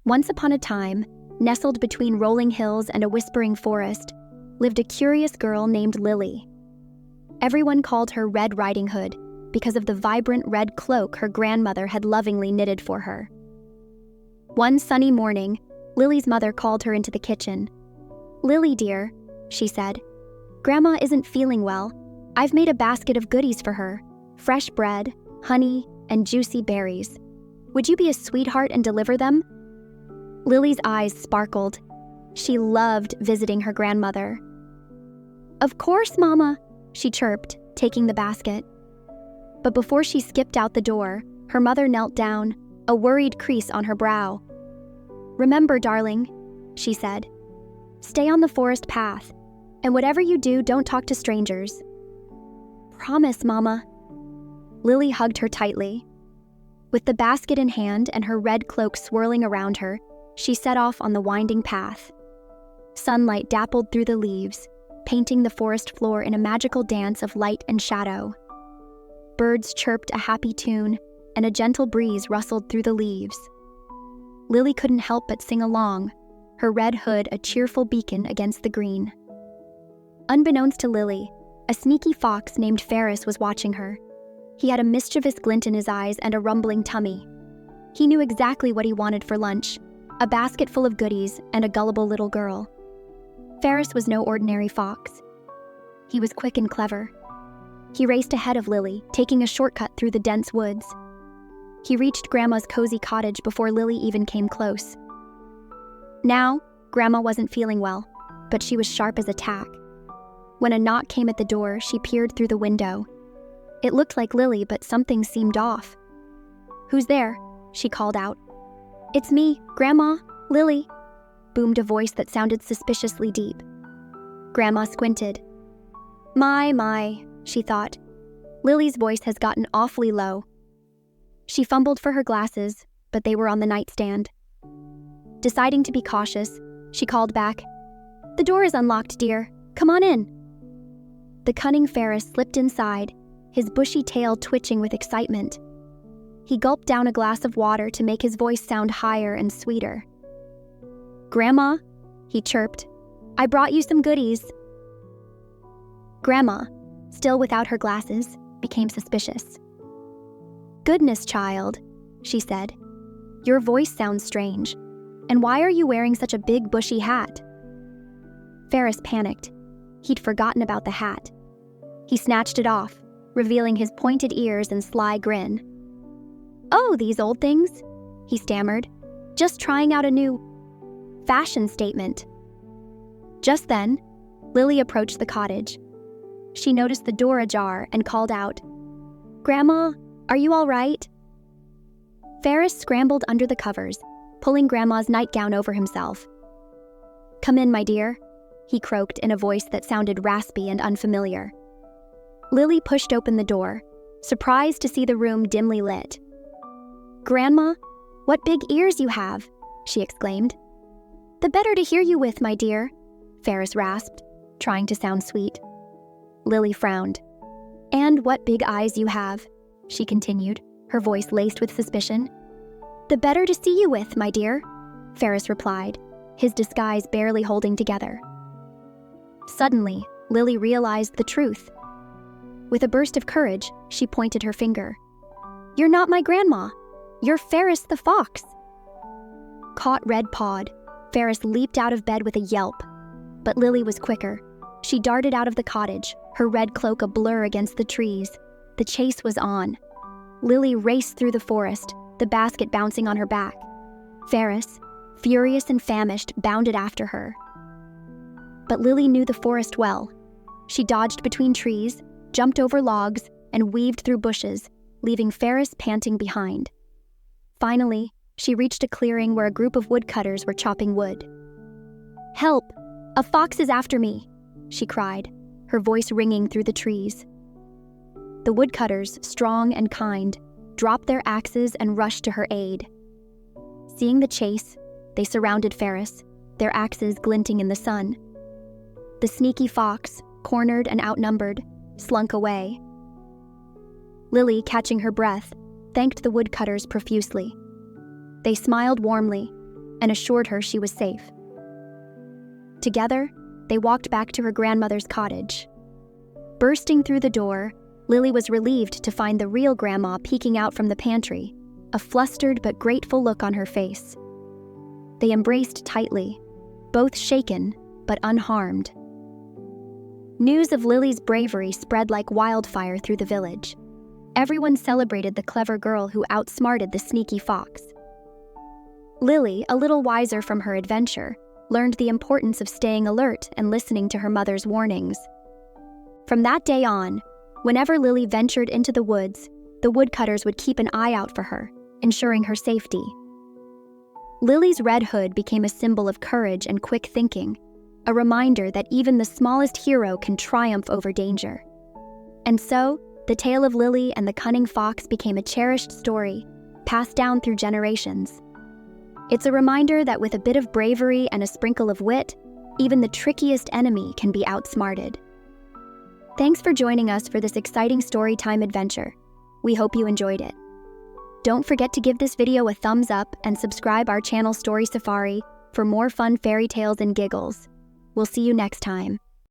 Once upon a time, nestled between rolling hills and a whispering forest, lived a curious girl named Lily. Everyone called her Red Riding Hood because of the vibrant red cloak her grandmother had lovingly knitted for her. One sunny morning, Lily's mother called her into the kitchen. "Lily, dear," she said, "Grandma isn't feeling well. I've made a basket of goodies for her, fresh bread, honey, and juicy berries. Would you be a sweetheart and deliver them?" Lily's eyes sparkled. She loved visiting her grandmother. "Of course, Mama," she chirped, taking the basket. But before she skipped out the door, her mother knelt down, a worried crease on her brow. "Remember, darling," she said, "stay on the forest path, and whatever you do, don't talk to strangers." "Promise, Mama." Lily hugged her tightly. With the basket in hand and her red cloak swirling around her, she set off on the winding path. Sunlight dappled through the leaves, painting the forest floor in a magical dance of light and shadow. Birds chirped a happy tune, and a gentle breeze rustled through the leaves. Lily couldn't help but sing along, her red hood a cheerful beacon against the green. Unbeknownst to Lily, a sneaky fox named Ferris was watching her. He had a mischievous glint in his eyes and a rumbling tummy. He knew exactly what he wanted for lunch, a basket full of goodies and a gullible little girl. Ferris was no ordinary fox. He was quick and clever. He raced ahead of Lily, taking a shortcut through the dense woods. He reached Grandma's cozy cottage before Lily even came close. Now, Grandma wasn't feeling well, but she was sharp as a tack. When a knock came at the door, she peered through the window. It looked like Lily, but something seemed off. "Who's there?" she called out. "It's me, Grandma, Lily," boomed a voice that sounded suspiciously deep. Grandma squinted. My, she thought. Lily's voice has gotten awfully low. She fumbled for her glasses, but they were on the nightstand. Deciding to be cautious, she called back, "The door is unlocked, dear. Come on in." The cunning Ferris slipped inside, his bushy tail twitching with excitement. He gulped down a glass of water to make his voice sound higher and sweeter. "Grandma," he chirped, "I brought you some goodies." Grandma, still without her glasses, became suspicious. "Goodness, child," she said. "Your voice sounds strange. And why are you wearing such a big bushy hat?" Ferris panicked. He'd forgotten about the hat. He snatched it off, revealing his pointed ears and sly grin. "Oh, these old things," he stammered, "just trying out a new fashion statement." Just then, Lily approached the cottage. She noticed the door ajar and called out, "Grandma, are you all right?" Ferris scrambled under the covers, pulling Grandma's nightgown over himself. "Come in, my dear," he croaked in a voice that sounded raspy and unfamiliar. Lily pushed open the door, surprised to see the room dimly lit. "Grandma, what big ears you have," she exclaimed. "The better to hear you with, my dear," Ferris rasped, trying to sound sweet. Lily frowned. "And what big eyes you have," she continued, her voice laced with suspicion. "The better to see you with, my dear," Ferris replied, his disguise barely holding together. Suddenly, Lily realized the truth. With a burst of courage, she pointed her finger. "You're not my grandma. You're Ferris the fox." Caught red-pawed, Ferris leaped out of bed with a yelp. But Lily was quicker. She darted out of the cottage, her red cloak a blur against the trees. The chase was on. Lily raced through the forest, the basket bouncing on her back. Ferris, furious and famished, bounded after her. But Lily knew the forest well. She dodged between trees, jumped over logs, and weaved through bushes, leaving Ferris panting behind. Finally, she reached a clearing where a group of woodcutters were chopping wood. "Help! A fox is after me!" she cried, her voice ringing through the trees. The woodcutters, strong and kind, dropped their axes and rushed to her aid. Seeing the chase, they surrounded Ferris, their axes glinting in the sun. The sneaky fox, cornered and outnumbered, slunk away. Lily, catching her breath, thanked the woodcutters profusely. They smiled warmly, and assured her she was safe. Together, they walked back to her grandmother's cottage. Bursting through the door, Lily was relieved to find the real grandma peeking out from the pantry, a flustered but grateful look on her face. They embraced tightly, both shaken but unharmed. News of Lily's bravery spread like wildfire through the village. Everyone celebrated the clever girl who outsmarted the sneaky fox. Lily, a little wiser from her adventure, learned the importance of staying alert and listening to her mother's warnings. From that day on, whenever Lily ventured into the woods, the woodcutters would keep an eye out for her, ensuring her safety. Lily's red hood became a symbol of courage and quick thinking, a reminder that even the smallest hero can triumph over danger. And so, the tale of Lily and the cunning fox became a cherished story, passed down through generations. It's a reminder that with a bit of bravery and a sprinkle of wit, even the trickiest enemy can be outsmarted. Thanks for joining us for this exciting storytime adventure. We hope you enjoyed it. Don't forget to give this video a thumbs up and subscribe our channel Story Safari for more fun fairy tales and giggles. We'll see you next time.